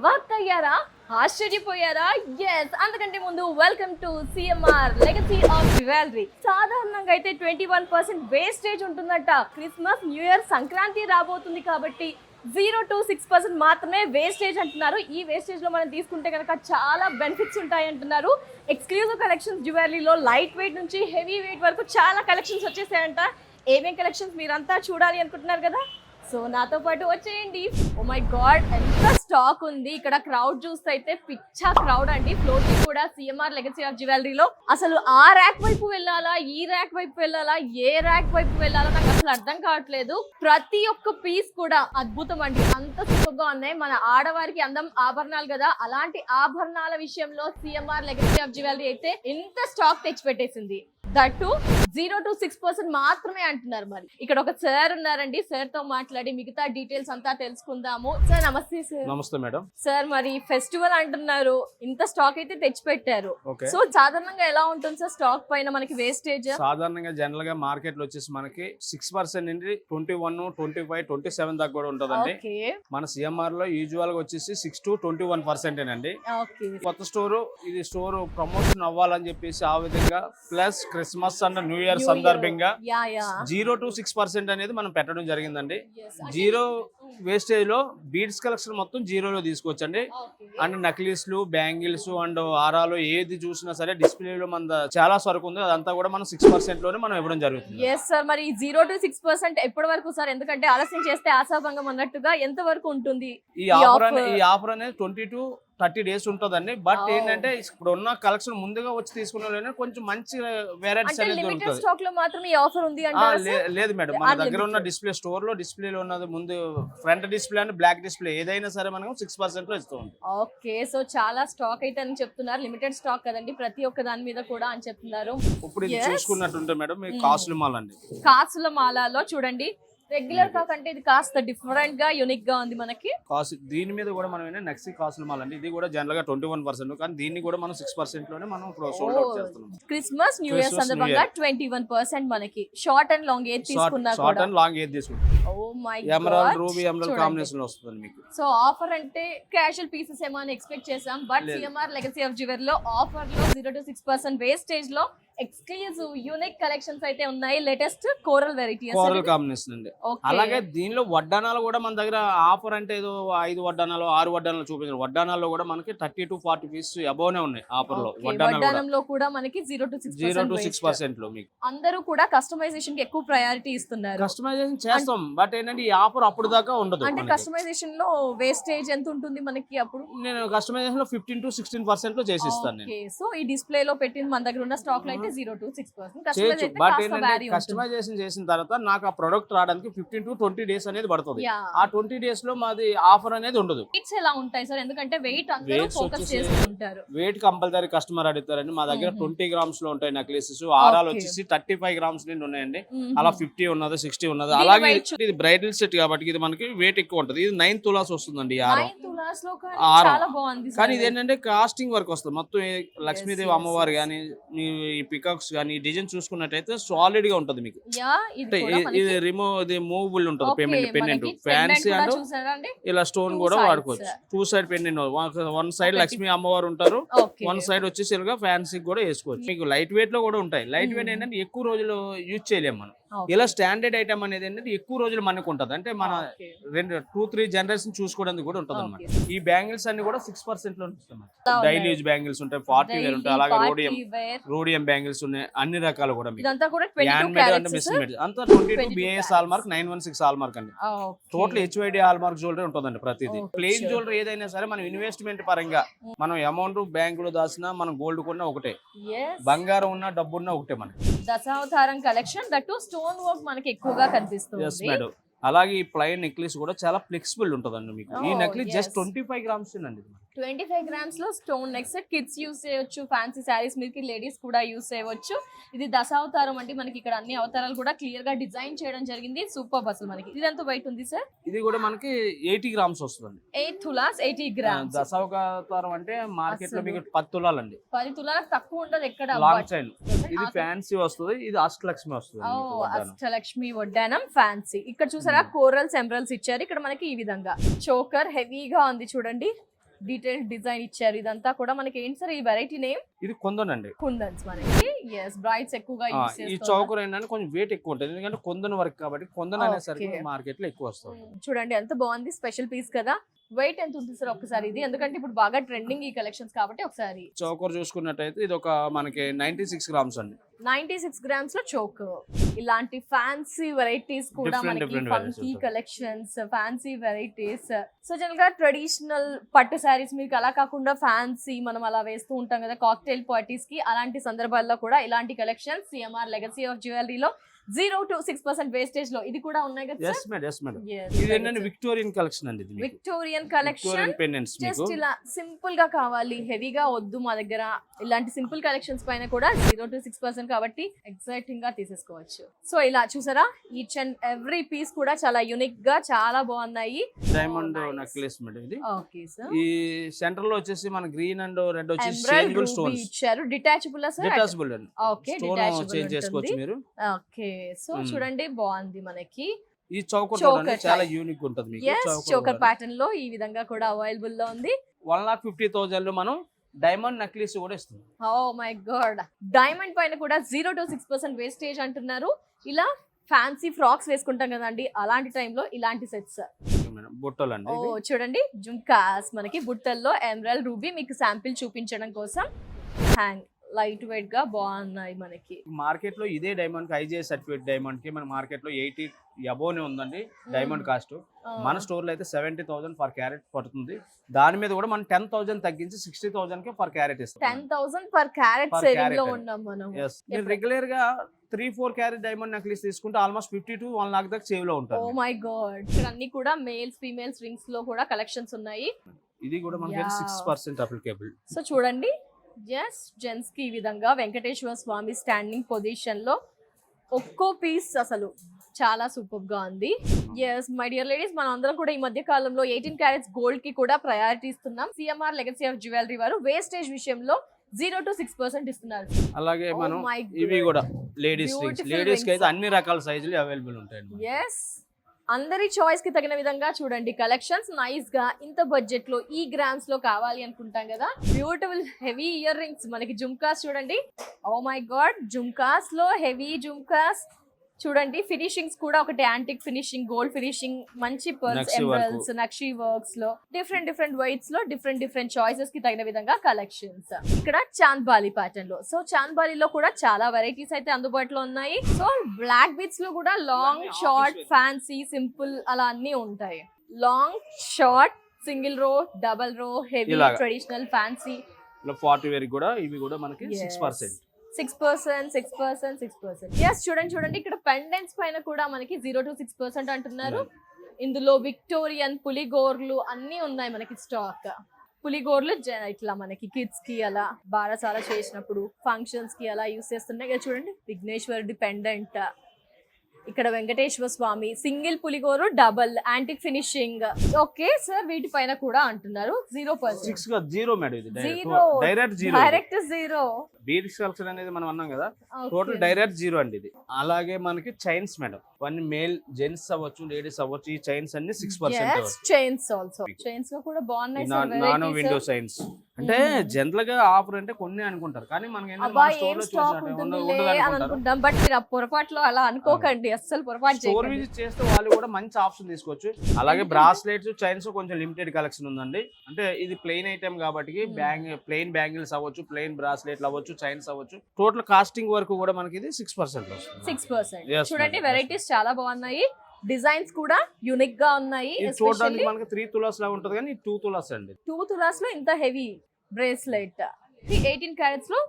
అవాక్కయ్యారా? ఆశ్చర్యపోయారా? Yes, అందుకంటే ముందు welcome to CMR legacy of jewellery. సాధారణంగా అయితే 21% వేస్టేజ్ ఉంటుందట. క్రిస్మస్, న్యూ ఇయర్, సంక్రాంతి రాబోతుంది కాబట్టి 0 to 6% మాత్రమే వేస్టేజ్ అంటున్నారు. ఈ వేస్టేజ్ లో మనం తీసుకుంటే కనుక చాలా బెనిఫిట్స్ ఉంటాయి అంటున్నారు. ఎక్స్క్లూజివ్ కలెక్షన్స్ జ్యువెలరీలో లైట్ వెయిట్ నుంచి హెవీ వెయిట్ వరకు చాలా కలెక్షన్స్ వచ్చేసాయంట. ఏమేం కలెక్షన్స్ మీరంతా చూడాలి అనుకుంటున్నారు కదా, సో నాతో పాటు వచ్చేయండి. ఓ మై గాడ్, ఎంత స్టాక్ ఉంది. ఇక్కడ క్రౌడ్ చూస్తే అయితే పిచ్చా క్రౌడ్ అండి. ఫ్లోటింగ్ కూడా సిఎంఆర్ లెగసీ ఆఫ్ జ్యువెలరీలో అసలు ఆ ర్యాక్ వైపు వెళ్ళాలా, ఈ ర్యాక్ వైపు వెళ్ళాలా, ఏ ర్యాక్ వైపు వెళ్ళాలా నాకు అసలు అర్థం కావట్లేదు. ప్రతి ఒక్క పీస్ కూడా అద్భుతం అండి. అంత సూపర్ గా ఉన్నాయి. మన ఆడవారికి అందం ఆభరణాలు కదా, అలాంటి ఆభరణాల విషయంలో సిఎంఆర్ లెగసీ ఆఫ్ జ్యువెలరీ అయితే ఎంత స్టాక్ తెచ్చిపెట్టేసింది. దట్టు 0 to 6% మాత్రమే అంటున్నారు. మరి ఇక్కడ ఒక సార్ ఉన్నారండి, సార్ తో మాట్లాడి మిగతా డీటెయిల్స్ అంతా తెలుసుకుందాము. సార్ నమస్తే. సార్ నమస్తే మేడం. సార్ మరి ఫెస్టివల్ అంటున్నారు, ఇంత స్టాక్ అయితే తెచ్చిపెట్టారు. సో సాధారణంగా ఎలా ఉంటుంది సార్ స్టాక్ పైన మనకి వేస్టేజ్? సాధారణంగా జనరల్ గా మార్కెట్ లో వచ్చేసి మనకి 6% నుండి 21, 25, 27 దాకా కూడా ఉంటదండి. మన సిఎంఆర్ లో యూజువల్ గా వచ్చేసి 6 to 21% అండి. కొత్త స్టోర్, ఇది స్టోర్ ప్రమోషన్ అవ్వాలని చెప్పేసి ఆ విధంగా plus Christmas and new year సందర్భంగా 0 to 6% అనేది మనం పెట్టడం జరిగిందండి. జీరో వేస్టేజ్ లో బీడ్స్ కలెక్షన్ మొత్తం జీరోలో తీసుకోవచ్చండి. అండ్ నక్లీస్లు, బ్యాంగిల్స్ అండ్ ఆరాలు ఏది చూసినా సరే డిస్ప్లేలో మన చాలా సరుకు ఉంది. అదంతా కూడా మనం 6% లోనే మనం ఇవ్వడం జరుగుతుంది. ఎస్ సార్, మరి 0 to 6% ఎప్పటి వరకు సార్? ఎందుకంటే ఆలస్యం చేస్తే ఆశాభంగం అన్నట్టుగా ఎంత వరకు ఉంటుంది ఈ ఆఫర్ అనేది 20 to 30 days ఉంటుందండి. బట్ ఏంటంటే ఇప్పుడు ఉన్న కలెక్షన్ ముందుగా వచ్చి తీసుకున్న కొంచెం మంచి వెరైటీస్ అనేది దొరుకుతుంది. స్టాక్ లో మాత్రం ఈ ఆఫర్ ఉంది అంటే లేదు మేడం, మన దగ్గర ఉన్న డిస్ప్లే స్టోర్ లో డిస్ప్లేలో ఉన్నది ముందు front display and black display ఏదైనా సరే మనం 6% లో ఇస్తూ ఉంటాం. ఓకే, సో చాలా స్టాక్ అయితే అని చెప్తున్నారు. లిమిటెడ్ స్టాక్ కదండి, ప్రతి ఒక్క దాని మీద కూడా అని చెప్తున్నారు. ఇప్పుడు ఇది చూసుకున్నట్టుంటే మేడం మీ కాసుల మాల అండి. కాసుల మాలలో చూడండి, రెగ్యులర్ కాకంటే ఇది కాస్త డిఫరెంట్ గా యూనిక్ గా ఉంది మనకి. దీని మీద కూడా మనం నెక్స్ట్ కాసుల మాల అండి. ఇది కూడా జనరల్ గా 21%, కానీ దీన్ని కూడా మనం 6% లోనే మనం సోల్డ్ అవుట్ చేస్తున్నాం. క్రిస్మస్, న్యూ ఇయర్ సందర్భంగా 21% మనకి. షార్ట్ అండ్ లాంగ్ ఏది తీసుకున్నా కూడా, షార్ట్ అండ్ లాంగ్ ఏది తీసుకుంటాం. Oh my god, emerald, ruby emerald combination లో వస్తుంది మీకు. సో ఆఫర్ అంటే క్యాజువల్ పీసెస్ ఏమో అని ఎక్స్పెక్ట్ చేసాం, but CMR legacy of jewellery లో ఆఫర్ లో 0 to 6% వేస్టేజ్ లో ఎక్స్క్లూజివ్ యూనిక్ కలెక్షన్స్ అయితే ఉన్నాయి. Latest coral variety, coral combination అండి. అలాగే దీనిలో వడ్డానాలు కూడా మన దగ్గర ఆఫర్ అంటే ఏదో 5 వడ్డానాలు 6 వడ్డానాలు చూపించారు. వడ్డానాల్లో కూడా మనకి 30 to 40 పీసెస్ అబోనే ఉన్నాయి ఆఫర్ లో. వడ్డానంలో కూడా మనకి 0 to 6% లో మీకు. అందరూ కూడా కస్టమైజేషన్ కి ఎక్కువ ప్రయారిటీ ఇస్తున్నారు. కస్టమైజేషన్ చేస్తాం, బట్ ఏంటంటే ఈ ఆఫర్ అప్పుడు దాకా ఉండదు. అంటే కస్టమైజేషన్ లో వేస్టేజ్ ఎంత ఉంటుంది మనకి? అప్పుడు నేను కస్టమైజేషన్ లో 15 to 16% లో చేసి ఇస్తాను నేను. సో ఈ డిస్ప్లే లో పెట్టిన మన దగ్గర ఉన్న స్టాక్ లో అయితే 0 to 6%. బట్ ఏంటంటే కస్టమైజేషన్ చేసిన తర్వాత నాకు ఆ ప్రొడక్ట్ రావడానికి 15 to 20 days అనేది పడుతుంది. ఆ 20 days లో మాది ఆఫర్ అనేది ఉండదు. వెయిట్స్ ఎలా ఉంటాయి సార్? ఎందుకంటే వెయిట్ అందరూ ఫోకస్ చేస్తుంటారు. వెయిట్ కంపల్సరీ కస్టమర్ అడుగుతారండి. మా దగ్గర 20 grams లో ఉంటాయి నెక్లెసెస్. ఆరాలు వచ్చేసి 35 grams నుండి ఉన్నాయండి. అలా 50 ఉన్నది, 60 ఉన్నది. అలాగే ఇది బ్రైడల్ సెట్ కాబట్టి ఇది మనకి వెయిట్ ఎక్కువ ఉంటుంది. ఇది 9 తులాస్ వస్తుందండి. కానీ ఇది ఏంటంటే కాస్టింగ్ వర్క్ వస్తుంది మొత్తం. లక్ష్మీదేవి అమ్మవారు కానీ ఈ పికాక్స్ కానీ డిజైన్ చూసుకున్నట్టయితే సాలిడ్ గా ఉంటది మీకు. ఇది ఇది మూవబుల్ ఉంటుంది. పెండెంట్ ఫ్యాన్సీ అండ్ ఇలా స్టోన్ కూడా వాడుకోవచ్చు. 2 side పెండెంట్, 1 side లక్ష్మీ అమ్మవారు ఉంటారు, 1 side వచ్చేసి ఫ్యాన్సీ కూడా వేసుకోవచ్చు. మీకు లైట్ వెయిట్ లో కూడా ఉంటాయి. లైట్ వెయిట్ ఏంటంటే ఎక్కువ రోజులు యూజ్ చేయలేము మనం. ఇలా స్టాండర్డ్ ఐటమ్ అనేది ఏంటంటే ఎక్కువ రోజులు మనకు ఉంటది. అంటే మన 2-3 జనరేషన్ చూసుకోవడానికి కూడా ఉంటది అన్నమాట. ఈ బ్యాంగిల్స్ అన్ని కూడా 6% లో ఉంటాయి. డైలీ యూజ్ బ్యాంగిల్స్ ఉంటాయి, 40 వేర్ ఉంటాయి, అలాగే రోడియం బ్యాంగిల్స్ ఉన్నాయి. అన్ని రకాలు కూడా మీకు అంతా 22 BIS hallmark, 916 hallmark అండి. Total HYD hallmark jewellery ఉంటుందండి. ప్రతిదీ ప్లెయిన్ జ్యువెలరీ ఏదైనా సరే మనం ఇన్వెస్ట్మెంట్ పరంగా మనం అమౌంట్ బ్యాంకులో దాచినా, మనం గోల్డ్ కొన్నా ఒకటే, బంగారం ఉన్నా డబ్బు ఉన్నా ఒకటే. మనకి Dasavatharam collection, that stone work మనకి ఎక్కువగా కనిపిస్తుంది. అలాగే ఈ ప్లైన్ నెక్లెస్ కూడా చాలా ఫ్లెక్సిబుల్ ఉంటుందండి మీకు. ఈ నెక్లెస్ జస్ట్ 25 grams అండి. 25 grams లో stone neck set. Kids use చేయొచ్చు, ఫ్యాన్సీ శారీస్ మీకు లేడీస్ కూడా యూస్ చేయవచ్చు. ఇది దశావతారం అంటే మనకి ఇక్కడ అన్ని అవతారాలు కూడా క్లియర్ గా డిజైన్ చేయడం జరిగింది. సూపర్ అసలు మనకి. ఇది ఎంత వెయిట్ ఉంది సార్? ఇది కూడా మనకి 80 grams వస్తుంది. 8 తులాస్ 80 grams. దశావతారం అంటే మార్కెట్ లో మీకు 10 తులాలు అండి. 10 తులాలకు తక్కువ ఉండదు ఎక్కడ. Long chain. ఇది ఫ్యాన్సీ వస్తుంది, ఇది అష్టలక్ష్మి వస్తుంది. అష్టలక్ష్మి వడ్డానం ఫ్యాన్సీ. ఇక్కడ చూసారా కోరల్స్, ఎమరల్స్ ఇచ్చారు. ఇక్కడ మనకి ఈ విధంగా చోకర్ హెవీగా ఉంది చూడండి. డీటెయిల్డ్ డిజైన్ ఇచ్చారు. ఇదంతా కూడా మనకి ఏంటి సార్ ఈ వెరైటీ నేమ్? ఇది కొందనండి. కుందన్స్ మనకి. ఎస్, బ్రైడ్స్ ఎక్కువగా యూస్ ఈ చేస్తారు. చౌకర్ ఏంటంటే కొంచెం వెయిట్ ఎక్కువ ఉంటుంది, ఎందుకంటే కొందన వర్క్ కాబట్టి కొందన అనేసరికి మార్కెట్ లో ఎక్కువ వస్తుంది. చూడండి ఎంత బాగుంది, స్పెషల్ పీస్ కదా. వెయిట్ ఎంత ఉంది సార్ ఒకసారి ఇది, ఎందుకంటే ఇప్పుడు బాగా ట్రెండింగ్ ఈ కలెక్షన్స్ కాబట్టి ఒకసారి. చౌకర్ చూసుకున్నట్టయితే ఇది ఒక మనకి 96 గ్రామ్స్ అండి. 96 గ్రామ్స్ లో చోక్. ఇలాంటి ఫ్యాన్సీ వెరైటీస్ కూడా మనకి different funky varieties collections, fancy varieties. So general గా ట్రెడిషనల్ పట్టు శారీస్ మీకు అలా కాకుండా ఫ్యాన్సీ మనం అలా వేస్తూ ఉంటాం కదా కాక్టైల్ పార్టీస్ కి, అలాంటి సందర్భాల్లో కూడా ఇలాంటి కలెక్షన్స్ సిఎంఆర్ లెగసీ ఆఫ్ జ్యువెలరీలో 0 to 6% వేస్టేజ్ లో ఇది కూడా ఉన్నాయి కదా. Yes madam. ఇది ఏంటంటే విక్టోరియన్ కలెక్షన్ అండి. ఇది విక్టోరియన్ కలెక్షన్. పెండెంట్స్ జస్ట్ ఇలా సింపుల్ గా కావాలి, హెవీగా వద్దు మా దగ్గర, ఇలాంటి సింపుల్ కలెక్షన్స్ పైన కూడా 0 to 6% కాబట్టి ఎక్సైటింగ్ గా తీసేసుకోవచ్చు. సో ఇలా చూసారా, ఈచ్ అండ్ ఎవ్రీ పీస్ కూడా చాలా యూనిక్ గా చాలా బాగున్నాయి. డైమండ్ నెక్లెస్ మేడం ఇది. Okay sir. ఈ సెంటర్ లో వచ్చేసి మన గ్రీన్ అండ్ రెడ్ వచ్చేసి ఎమరాల్డ్ సింగిల్ రూబీ స్టోన్స్ ఇచ్చారు. Detachable sir? డిటాచబుల్ అండి. ఓకే, స్టోన్ డిటాచబుల్ చేంజ్ చేసుకోవచ్చు ఉంటుంది. మీరు. ఓకే, సో చూడండి బాగుంది మనకి. ఈ చౌకర్ చౌకర్ చాలా type. యూనిక్ ఉంటుంది మీకు. yes, చోకర్ ప్యాటర్న్ లో ఈ విధంగా కూడా అవైలబుల్ లో ఉంది. 1,50,000 లో మనం డైమండ్ నెక్లెస్ కూడా ఇస్తుంది. ఓ మై గాడ్, డైమండ్ పైన కూడా 0 to 6% వేస్టేజ్ అంటున్నారు. ఇలా ఫ్యాన్సీ ఫ్రాక్స్ వేసుకుంటాం కదండి, అలాంటి టైంలో ఇలాంటి సెట్స్. బుట్టలు అండి. ఓ చూడండి, జుంకాస్ మనకి బుట్టల్లో ఎమరాల్డ్ రూబీ మీకు శాంపిల్ చూపించడం కోసం హ్యాంగ్ లైట్ వెయిట్ గా బాగున్నాయి మనకి. మార్కెట్ లో ఇదే డైమండ్ కి ఐజే సర్టిఫికేట్ డైమండ్ కి మన మార్కెట్ లో 80 అబోవ్ ఉందండి డైమండ్ కాస్ట్. మన స్టోర్ లో అయితే 70,000 పర్ క్యారెట్ పడుతుంది. దాని మీద కూడా మనం 10,000 తగ్గించి 60,000 కి పర్ క్యారెట్ ఇస్తాం. 10,000 per carat Per saving carat లో అండి. ఉన్నాం మనం. మీరు రెగ్యులర్ గా 3-4 క్యారెట్ డైమండ్ నెక్లెస్ తీసుకుంటే ఆల్మోస్ట్ 50 to 1 lakh దాకా సేవ్ లో ఓ ఉంటుంది. మై గాడ్, ఇక్కడ అన్ని కూడా మేల్స్ ఫీమేల్స్ రింగ్స్ లో కూడా కలెక్షన్స్ ఉన్నాయి. ఇది కూడా మనకి Yeah. 6% అప్లికేబుల్. సో చూడండి, జెంట్స్ కి ఈ విధంగా వెంకటేశ్వర స్వామి స్టాండింగ్ పొజిషన్ లో ఒక్కో పీస్ అసలు చాలా సూపర్ గా ఉంది. ఎస్ మై డియర్ లేడీస్, మనం అందరం కూడా ఈ మధ్య కాలంలో 18 క్యారెట్స్ గోల్డ్ కి కూడా ప్రయారిటీ ఇస్తున్నాం. సిఎంఆర్ లెగసీ ఆఫ్ జ్యువెలరీ వారు వేస్టేజ్ విషయంలో 0 to 6% ఇస్తున్నారు. అలాగే Oh మనం my ఇవి God. కూడా లేడీస్ Beautiful లేడీస్ కి అయితే rings. అన్ని రకాల సైజులు అవైలబుల్ ఉంటాయండి. ఎస్, అందరి చాయిస్ కి తగిన విధంగా చూడండి కలెక్షన్స్ నైస్ గా. ఇంత బడ్జెట్ లో ఈ గ్రామ్స్ లో కావాలి అనుకుంటాం కదా, బ్యూటిఫుల్ హెవీ ఇయర్ రింగ్స్ మనకి. జుమ్కాస్ చూడండి, ఓ మై గాడ్, జుమ్కాస్ లో హెవీ జుమ్కాస్ చూడండి. ఫినిషింగ్స్ కూడా ఒకటి యాంటిక్ ఫినిషింగ్, గోల్డ్ ఫినిషింగ్, మంచి పర్ల్స్, Naxi work. ఎమరల్డ్స్, నక్షి వర్క్స్ లో డిఫరెంట్ వెయిట్స్ లో డిఫరెంట్ చాయిసెస్ కి తగిన విధంగా కలెక్షన్స్. ఇక్కడ చాంద్బాలి ప్యాటర్న్ లో, సో చాంద్బాలిలో కూడా చాలా వెరైటీస్ అయితే అందుబాటులో ఉన్నాయి. సో బ్లాక్ బీట్స్ లో కూడా లాంగ్, షార్ట్, ఫ్యాన్సీ, సింపుల్ అలా అన్ని ఉంటాయి. లాంగ్, షార్ట్, సింగిల్ రో, డబల్ రో, హెవీ, ఇలాగా. Traditional, fancy. 40 వేర్ కూడా ఇవి కూడా మనకి 6%. 6%. ఎస్, చూడండి ఇక్కడ పెండెంట్స్ పైన కూడా మనకి 0 to 6% అంటున్నారు. ఇందులో విక్టోరియన్, పులిగోర్లు అన్ని ఉన్నాయి మనకి స్టాక్. పులిగోర్లు ఇట్లా మనకి కిడ్స్ కి అలా బారసాల చేసినప్పుడు ఫంక్షన్స్ కి అలా యూస్ చేస్తున్నాయి కదా. చూడండి విఘ్నేశ్వరుడి పెండెంట్, ఇక్కడ వెంకటేశ్వర స్వామి సింగిల్ పులిగోరు, double antique finishing. Okay sir, వీటి పైన కూడా అంటున్నారు 0%. 6 గా 0 మేడం. ఇది zero, direct zero. Beads collection అనేది మనం అన్నాం కదా, టోటల్ డైరెక్ట్ 0 అండి ఇది. అలాగే మనకి chains madam, one male gents అవ్వచ్చు, లేడీస్ అవ్వచ్చు. ఈ చైన్స్ అన్ని 6%. చైన్స్ ఆల్సో, చైన్స్ లో కూడా బాగున్నాయి sir nano window varieties. Chains. అంటే జనరల్ గా ఆఫర్ అంటే కొన్ని అనుకుంటారు, కానీ మనకి అబ్బా ఏం స్టాక్ ఉంటుందిలే అని అనుకుంటాం, బట్ మీరు ఆ పొరపాట్లో అలా అనుకోకండి, అస్సలు పొరపాటు స్టోర్ చేయకండి. విజిట్ చేస్తే వాళ్ళు కూడా మంచి ఆప్షన్ తీసుకోవచ్చు. అలాగే బ్రాస్లెట్స్, చైన్స్ కొంచెం లిమిటెడ్ కలెక్షన్ ఉందండి. అంటే ఇది ప్లెయిన్ ఐటమ్ కాబట్టి ప్లెయిన్ బ్యాంగిల్స్ అవ్వచ్చు, ప్లెయిన్ బ్రాస్లెట్లు అవ్వచ్చు, చైన్స్ అవ్వచ్చు. టోటల్ కాస్టింగ్ వరకు కూడా మనకి ఇది 6% వస్తుంది. 6%. Yes, చూడండి madam. వెరైటీస్ చాలా బాగున్నాయి, డిజైన్స్ కూడా యూనిక్ గా ఉన్నాయి. ఇది చూడడానికి మనకి 3 తులాస్ లా ఉంటది, కానీ 2 తులాస్ అండి. 2 తులాస్ లో ఇంత హెవీ బ్రేస్లెట్, 18 క్యారెట్స్ లో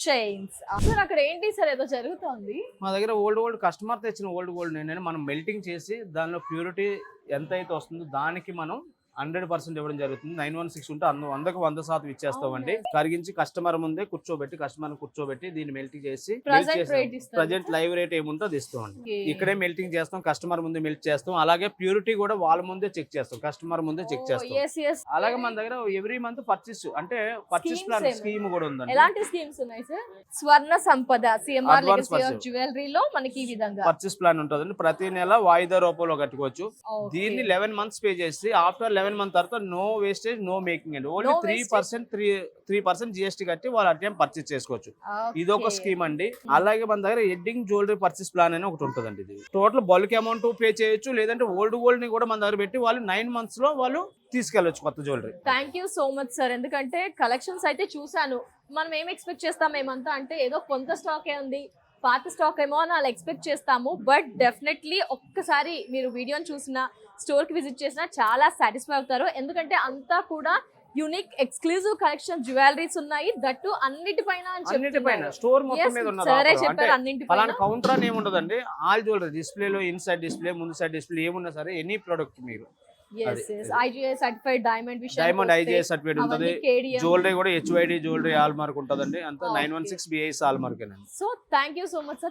చైన్స్. సార్ అక్కడ ఏంటి సార్ ఏదో జరుగుతోంది? మా దగ్గర ఓల్డ్ కస్టమర్ తెచ్చిన ఓల్డ్ గోల్డ్ ఏంటంటే మనం మెల్టింగ్ చేసి దానిలో ప్యూరిటీ ఎంత అయితే వస్తుందో దానికి మనం 100% ఇవ్వడం జరుగుతుంది. 916 ఉంటే 100% ఇచ్చేస్తామండి. కరిగించి కస్టమర్ ముందే కూర్చోబెట్టి దీన్ని మెల్టింగ్ చేసి ప్రజెంట్ లైవ్ రేట్ ఏముందో అది ఇస్తామండి. ఇక్కడే మెల్టింగ్ చేస్తాం, కస్టమర్ ముందే మెల్ట్ చేస్తాం. అలాగే ప్యూరిటీ కూడా వాళ్ళ ముందే చెక్ చేస్తాం, కస్టమర్ ముందే చెక్ చేస్తాం. అలాగే మన దగ్గర every month purchase plan scheme కూడా ఉందండి. ఎలాంటి స్కీమ్స్ ఉన్నాయి సార్? స్వర్ణ సంపద సిఎంఆర్ లెగసీ ఆఫ్ జ్యువెలరీలో మనకి ఈ విధంగా పర్చేస్ ప్లాన్ ఉంటుందండి. ప్రతి నెల వాయిదా రూపంలో కట్టుకోవచ్చు. దీన్ని 11 months పే చేసి ఆఫ్టర్ 11 7 మంత్ తర్వాత నో వేస్టేజ్ నో మేకింగ్ అండి. ఓన్లీ 3% GST కట్టి వాళ్ళు అటెం పర్చేస్ చేసుకోవచ్చు. ఇది ఒక స్కీమ్ అండి. అలాగే మన దగ్గర ఎడ్డింగ్ జ్యువెలరీ పర్చేస్ ప్లాన్ అని ఒకటి ఉంటుందండి. ఇది టోటల్ బల్క్ అమౌంట్ పే చేయొచ్చు, లేదంటే గోల్డ్ ని కూడా మన దగ్గర పెట్టి వాళ్ళు 9 months లో వాళ్ళు తీసుకెళ్ళొచ్చు కొత్త jewellery. Thank you so much sir. ఎందుకంటే కలెక్షన్స్ అయితే చూసాను, మనం ఏం ఎక్స్పెక్ట్ చేస్తాం ఏమంతా అంటే ఏదో కొంత స్టాక్ ఉంది, పాత స్టాక్ ఏమో అని అలా ఎక్స్పెక్ట్ చేస్తాము. బట్ డెఫినెట్లీ ఒక్కసారి మీరు వీడియోని చూసినా, స్టోర్కి విజిట్ చేసినా చాలా సాటిస్ఫై అవుతారు. ఎందుకంటే అంతా కూడా యూనిక్ ఎక్స్క్లూజివ్ కలెక్షన్ జ్యువెలరీస్ ఉన్నాయి, దట్టు అన్నిటిపైన స్టోర్ మొత్తం మీద ఉన్నది. సరే చెప్పారు అన్నింటిపైన. అలాంటి కౌంటర్ అని ఏముండదండి. ఆల్ జ్యువెలరీ డిస్ప్లేలో ఇన్సైడ్ డిస్ప్లే, ముందు సైడ్ డిస్ప్లే ఏమున్నా సరే ఎనీ ప్రొడక్ట్ మీరు IGI certified diamond IGI certified ఉంటుంది. జ్యువెలరీ కూడా HYD జ్యువెలరీ హాల్ మార్క్ ఉంటుందండి. అంతా 916 BIS hall mark. So thank you so much sir.